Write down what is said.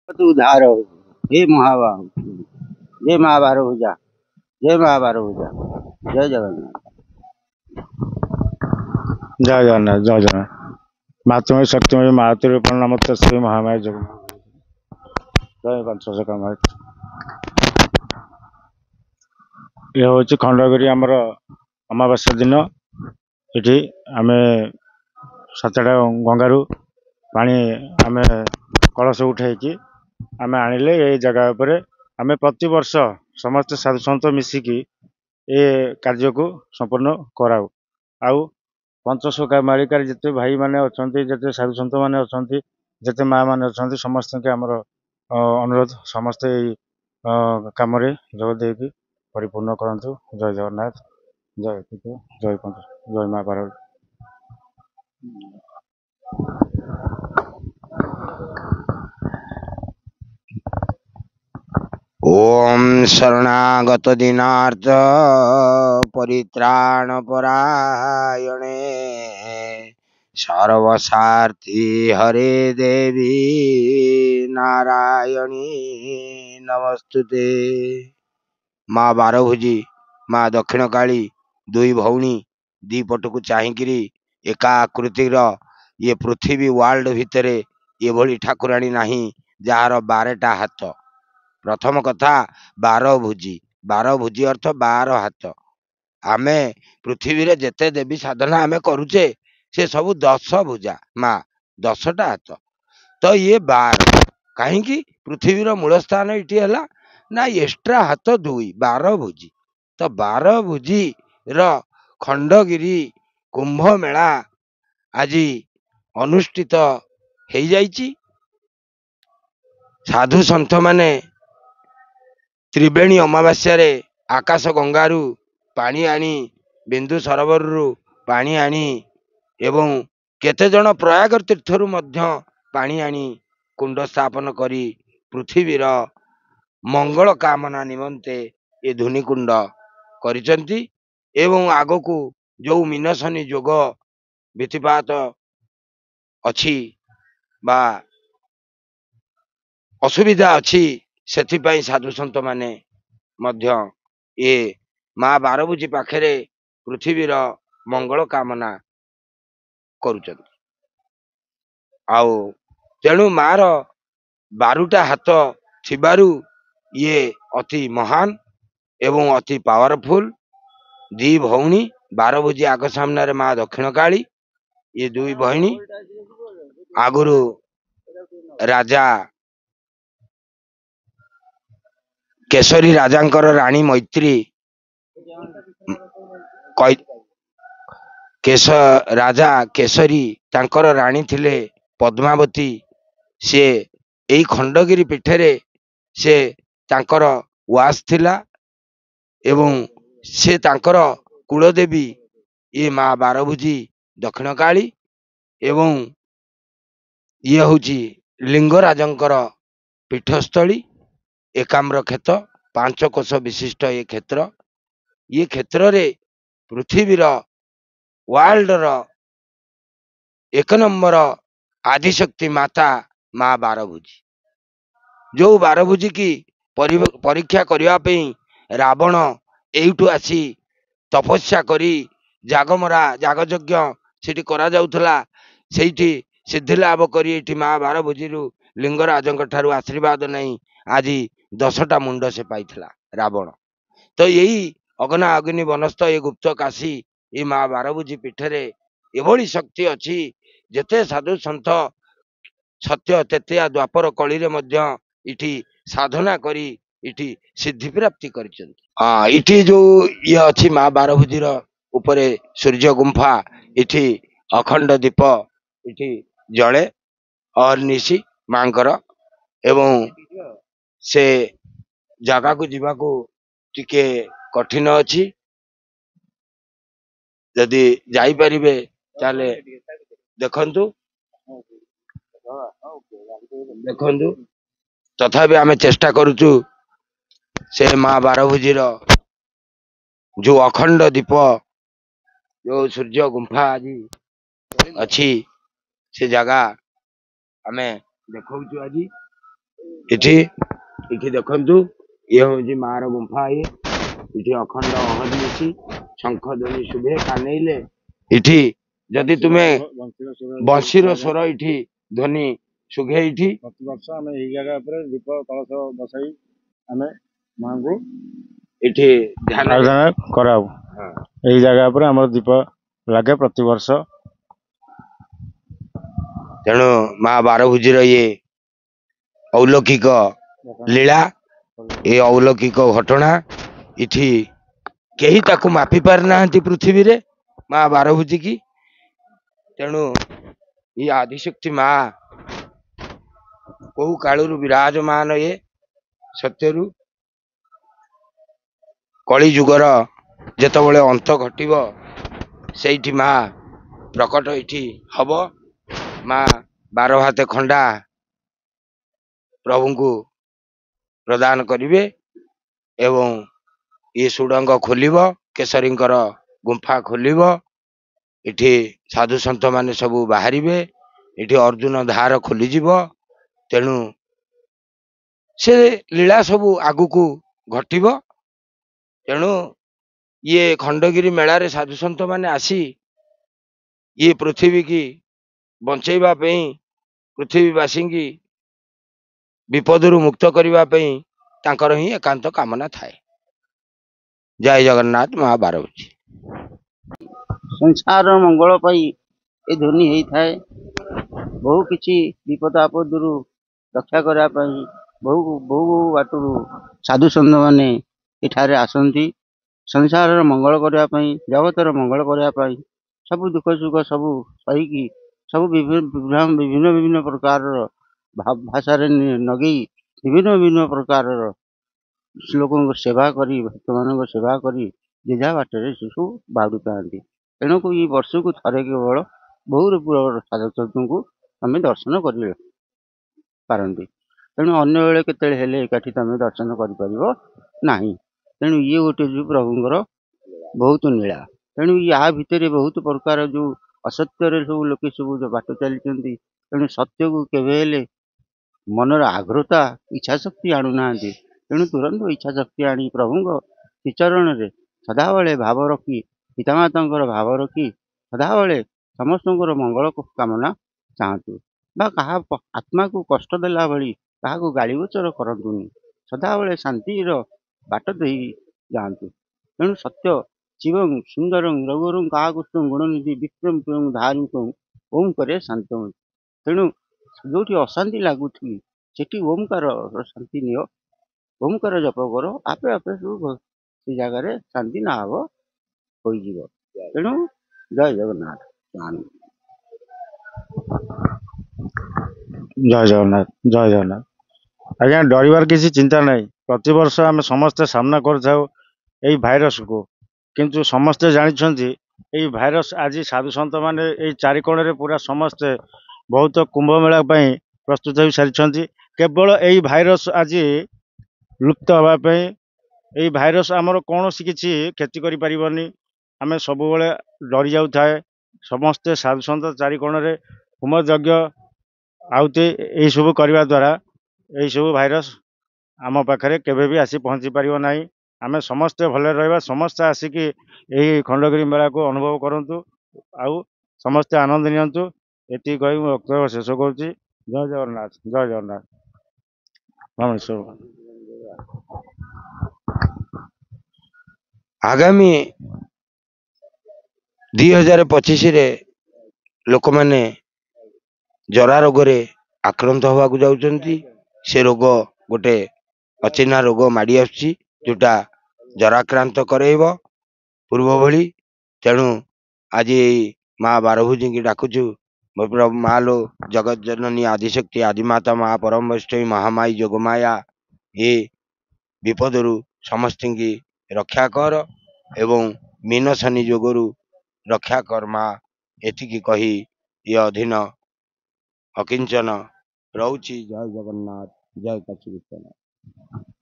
तू उधार हो। हे महाबाहु, जय महाभारत भुजा, जय महाभारत भुजा, जय जगन्नाथ। जय जगन्नाथ जय जगन्नाथ। मातृमय शक्तिमय मातृ नमस्ते श्री महामाया जगन्नाथ जय पंचशखा माय। ये हूँ खंडगिरी आमर अमावास्या दिन ये आम सातटा गंगारू पानी आम कलश उठाई आम आणिले ये जगह पर आम प्रति वर्ष समस्त साधु सन्त मिसिकी ये कार्य को संपूर्ण कराऊ। आउ पंचसखा मालिकार जिते भाई माने अच्छा जिते साधु सन्त मैंने अच्छा जिते माँ मैंने अच्छा समस्त के आमर अनुरोध समस्ते कम जोग देकी परिपूर्ण करंतु। जय जगन्नाथ जय पिता जय पंच जय माँ पार्वती। ओम शरणागत दीनार्थ परित्राण परायणे सर्वसार्थी हरे देवी नारायणी नमस्तुते। माँ बारभुजी माँ दक्षिण काली दुई भौणी दी पटकू चाहिकिरी एका आकृतिर ये पृथ्वी वर्ल्ड भितर ये भली ठाकुराणी नाही जार 12टा हाथ। प्रथम कथा 12 भुजी, 12 भुजी अर्थ 12 हाथ। आमे पृथ्वी रे जेते देवी साधना आमे करूचे से सब 10 भुजा माँ 10टा हाथ। तो ये 12 कहीं पृथ्वी रो मूल स्थान इटी है ना एक्स्ट्रा हाथ 2 12 भुजी। तो 12 भुजी रो खंडगिरी कुंभ मेला आज अनुष्ठित हो जाइछि। साधु संत माने त्रिवेणी अमावास्या रे आकाश गंगारू पानी आनी बिंदु सरोवररू पानी आनी एवं केते जन प्रयाग तीर्थरू मध्य पानी आनी कुंड स्थापन करी पृथ्वीर मंगल कामना निमंते ये धुनी कुंड करिसंती। एवं आगकू जो मीनशनि जोग विधिपात अछि बा असुविधा अछि सेथिपाई साधु संत माने मध्य ये माँ बारभुजी पाखरे पृथ्वीर मंगल कामना करुचंती। आउ तेणु मार 12टा हाथ थिबारु ये अति महान एवं अति पावरफुल। दी भौणी बारभुजी आग सामने माँ दक्षिण काली ये दुई बहिणी आगुरु राजा केशरी राजांकर राणी मैत्री राजा केशरी तांकर राणी थिले पद्मावती। से एई खंडगिरी पीठरे से तांकर वास थिला एवं से तांकर कुलदेवी ये माँ बारभुजी दक्षिण काली एवं ये हूँ लिंगराजंकर पीठस्थली एकाम्र क्षेत्र 5 कोश विशिष्ट ये क्षेत्र रे पृथ्वीर वर्ल्ड रो 1 नंबर आदिशक्ति माता माँ बारभुजी। जो बारभुजी की परीक्षा करने रावण एइठू आसी तपस्या करी जागमरा जागयज्ञ सेठी करा जाउथला सेठी सिद्धि लाभ करी एठी माँ बारभुजी लिंगराजंक ठारू आशीर्वाद नहीं आज 10टा मुंड से पाइथला रावण। तो यही अग्ना अग्नि वनस्थ ये गुप्त काशी ये माँ बारभुजी पीठरे एभली शक्ति अच्छी जेते साधु संत सत्य तेतिया द्वापर कली रे मध्य इठी साधना करी इठी सिद्धि प्राप्ति करिसंती। इठी जो ये अच्छी माँ बारभुजी उपरे सूर्य गुंफा इठी अखंड दीप इठी जले और निशी मांकर एवं से जगह को जीवा को टिके कठिन अच्छी यदि जाई परिबे ताले देखंतु देखंतु तथापि आमे चेष्टा करूचु से माँ बारभुजीर जो अखंड दीप जो सूर्य गुंफा आज अच्छी से जगह आमे देखौचु आज ଏଠି ଏଠି ଦେଖନ୍ତୁ ଇଏ ହଉଛି ମାର ଗୁମ୍ଫା। ଏଠି ଅଖଣ୍ଡ ଅହର୍ନିଶି ଶଙ୍ଖ ଧ୍ୱନି ଶୁଭେ କାନେଇଲେ। ଏଠି ଯଦି ତୁମେ ବଂଶୀର ସ୍ୱର ଏଠି ଧ୍ୱନି ଶୁଭେ। ଏଠି ପ୍ରତିବର୍ଷ ଆମେ ଏଇ ଜାଗା ଉପରେ ଦୀପ କଳସ ବସାଇ ଆମେ ମାଙ୍କୁ ଏଠି ଧ୍ୟାନ ଆରାଧନା କରାଉ। ଏଇ ଜାଗା ଉପରେ ଆମର ଦୀପ ଲାଗେ ପ୍ରତିବର୍ଷ। ତେଣୁ ମା ବାରଭୁଜିର ଇଏ ଅଲୌକିକ ଲୀଳା, ଏ ଅଲୌକିକ ଘଟଣା ଏଠି କେହି ତାକୁ ମାପି ପାରିନାହାନ୍ତି ପୃଥିବୀରେ ମା ବାରଭୁଜି କି। ତେଣୁ ଇ ଆଦିଶକ୍ତି ମା କୋଉ କାଳରୁ ବିରାଜମାନ ଏ ସତ୍ୟରୁ କଳି ଯୁଗର ଯେତେବେଳେ ଅନ୍ତ ଘଟିବ ସେଇଠି ମା ପ୍ରକଟ ଏଠି ହବ। ମା ବାର ହାତେ ଖଣ୍ଡା ପ୍ରଭୁଙ୍କୁ ପ୍ରଦାନ କରିବେ ଏବଂ ଇଏ ସୁଡ଼ଙ୍ଗ ଖୋଲିବ, କେଶରୀଙ୍କର ଗୁମ୍ଫା ଖୋଲିବ। ଏଠି ସାଧୁ ସନ୍ଥ ମାନେ ସବୁ ବାହାରିବେ। ଏଠି ଅର୍ଜୁନ ଧାର ଖୋଲିଯିବ। ତେଣୁ ସେ ଲୀଳା ସବୁ ଆଗକୁ ଘଟିବ। ତେଣୁ ଇଏ ଖଣ୍ଡଗିରି ମେଳାରେ ସାଧୁ ସନ୍ଥ ମାନେ ଆସି ଇଏ ପୃଥିବୀ କି ବଞ୍ଚେଇବା ପାଇଁ, ପୃଥିବୀବାସୀଙ୍କି ବିପଦରୁ ମୁକ୍ତ କରିବା ପାଇଁ ତାଙ୍କର ହିଁ ଏକାନ୍ତ କାମନା ଥାଏ। ଜୟ ଜଗନ୍ନାଥ। ମା ବାରଭୁଜି। ସଂସାର ମଙ୍ଗଳ ପାଇଁ ଏ ଧ୍ୱନି ହେଇଥାଏ। ବହୁ କିଛି ବିପଦ ଆପଦରୁ ରକ୍ଷା କରିବା ପାଇଁ ବହୁ ବାଟରୁ ସାଧୁସନ୍ଥ ମାନେ ଏଠାରେ ଆସନ୍ତି। ସଂସାରର ମଙ୍ଗଳ କରିବା ପାଇଁ, ଜଗତର ମଙ୍ଗଳ କରିବା ପାଇଁ, ସବୁ ଦୁଃଖ ସୁଖ ସବୁ ସହିକି ସବୁ ବିଭିନ୍ନ ପ୍ରକାରର ଭାଷାରେ ନଗେଇ ବିଭିନ୍ନ ପ୍ରକାରର ଲୋକଙ୍କ ସେବା କରି, ଭକ୍ତମାନଙ୍କ ସେବା କରି ଯେଝା ବାଟରେ ସେସବୁ ବାହୁଡିଥାନ୍ତି। ତେଣୁକୁ ଏଇ ବର୍ଷକୁ ଥରେ କେବଳ ବହୁ ସାଧୁସନ୍ଥଙ୍କୁ ଆମେ ଦର୍ଶନ କରି ପାରନ୍ତି। ତେଣୁ ଅନ୍ୟ ବେଳେ କେତେବେଳେ ହେଲେ ଏକାଠି ତମେ ଦର୍ଶନ କରିପାରିବ ନାହିଁ। ତେଣୁ ଇଏ ଗୋଟେ ଯୋଉ ପ୍ରଭୁଙ୍କର ବହୁତ ନୀଳା। ତେଣୁ ୟା ଭିତରେ ବହୁତ ପ୍ରକାର ଯୋଉ ଅସତ୍ୟରେ ସବୁ ଲୋକେ ସବୁ ବାଟ ଚାଲିଛନ୍ତି। ତେଣୁ ସତ୍ୟକୁ କେବେ ହେଲେ ମନର ଆଗ୍ରତା ଇଚ୍ଛା ଶକ୍ତି ଆଣୁନାହାନ୍ତି। ତେଣୁ ତୁରନ୍ତ ଇଚ୍ଛା ଶକ୍ତି ଆଣି ପ୍ରଭୁଙ୍କ ଶ୍ରୀଚରଣରେ ସଦାବେଳେ ଭାବ ରଖି, ପିତାମାତାଙ୍କର ଭାବ ରଖି ସଦାବେଳେ ସମସ୍ତଙ୍କର ମଙ୍ଗଳ କାମନା ଚାହାନ୍ତୁ। ବା କାହା ଆତ୍ମାକୁ କଷ୍ଟ ଦେଲା ଭଳି କାହାକୁ ଗାଳିଗୋଚର କରନ୍ତୁନି। ସଦାବେଳେ ଶାନ୍ତିର ବାଟ ଦେଇ ଯାଆନ୍ତୁ। ତେଣୁ ସତ୍ୟ ଶିବଂ ସୁନ୍ଦରଂ ରଘୁରଂ କାହାକୁଷ୍ଟଂ ଗୁଣନିଧି ବିକ୍ରମ ଧାରିକଂ ଓಂ କରେ ଶାନ୍ତ। ତେଣୁ ଯୋଉଠି ଅଶାନ୍ତି ଲାଗୁଛି ସେଠି ଓମକାର ଶାନ୍ତି ନିଅ। ଓମକାର ଜପ କର, ଆପେ ଆପେ ସବୁ ସେ ଜାଗାରେ ଶାନ୍ତି ନା ହବ ହୋଇଯିବ। ତେଣୁ ଜୟ ଜଗନ୍ନାଥ। ଜୟ ଜଗନ୍ନାଥ, ଜୟ ଜଗନ୍ନାଥ। ଆଜ୍ଞା, ଡରିବାର କିଛି ଚିନ୍ତା ନାହିଁ। ପ୍ରତିବର୍ଷ ଆମେ ସମସ୍ତେ ସାମ୍ନା କରିଥାଉ ଏଇ ଭାଇରସକୁ, କିନ୍ତୁ ସମସ୍ତେ ଜାଣିଛନ୍ତି ଏଇ ଭାଇରସ ଆଜି ସାଧୁସନ୍ଥ ମାନେ ଏଇ ଚାରିକୋଣରେ ପୁରା ସମସ୍ତେ ବହୁତ କୁମ୍ଭମେଳା ପାଇଁ ପ୍ରସ୍ତୁତ ହୋଇ ସାରିଛନ୍ତି। କେବଳ ଏଇ ଭାଇରସ ଆଜି ଲୁପ୍ତ ହେବା ପାଇଁ। ଏଇ ଭାଇରସ ଆମର କୌଣସି କିଛି କ୍ଷତି କରିପାରିବନି। ଆମେ ସବୁବେଳେ ଡରି ଯାଉଥାଏ। ସମସ୍ତେ ସାଧୁସନ୍ଥ ଚାରିକୋଣରେ ହୋମ ଯଜ୍ଞ ଆହୁତି ଏଇସବୁ କରିବା ଦ୍ୱାରା ଏଇସବୁ ଭାଇରସ ଆମ ପାଖରେ କେବେ ବି ଆସି ପହଞ୍ଚି ପାରିବ ନାହିଁ। ଆମେ ସମସ୍ତେ ଭଲରେ ରହିବା। ସମସ୍ତେ ଆସିକି ଏହି ଖଣ୍ଡଗିରି ମେଳାକୁ ଅନୁଭବ କରନ୍ତୁ, ଆଉ ସମସ୍ତେ ଆନନ୍ଦ ନିଅନ୍ତୁ। ଏତିକି କହି ମୁଁ ବକ୍ତବ୍ୟ ଶେଷ କରୁଛି। ଜୟ ଜଗନ୍ନାଥ, ଜୟ ଜଗନ୍ନାଥ। ଆଗାମୀ 2025ରେ ଲୋକମାନେ ଜରା ରୋଗରେ ଆକ୍ରାନ୍ତ ହେବାକୁ ଯାଉଛନ୍ତି। ସେ ରୋଗ ଗୋଟେ ଅଚିହ୍ନା ରୋଗ ମାଡ଼ି ଆସୁଛି, ଯୋଉଟା ଜରାକ୍ରାନ୍ତ କରେଇବ ପୂର୍ବ ଭଳି। ତେଣୁ ଆଜି ଏଇ ମା ବାରଭୁଜିଙ୍କି ଡାକୁଛୁ। ମା ଲୋ ଜଗତ ଜନନୀ ଆଦିଶକ୍ତି ଆଦିମାତା ମା ପରମ ବୈଷ୍ଣବୀ ମହାମାଇ ଯୋଗମାୟା, ଏ ବିପଦରୁ ସମସ୍ତିଙ୍କି ରକ୍ଷା କର ଏବଂ ମୀନ ଶନି ଯୋଗରୁ ରକ୍ଷା କର ମା। ଏତିକି କହି ଏ ଅଧୀନ ଅକିଞ୍ଚନ ରହୁଛି। ଜୟ ଜଗନ୍ନାଥ, ଜୟ କାଶୀ ବିଶ୍ୱନାଥ।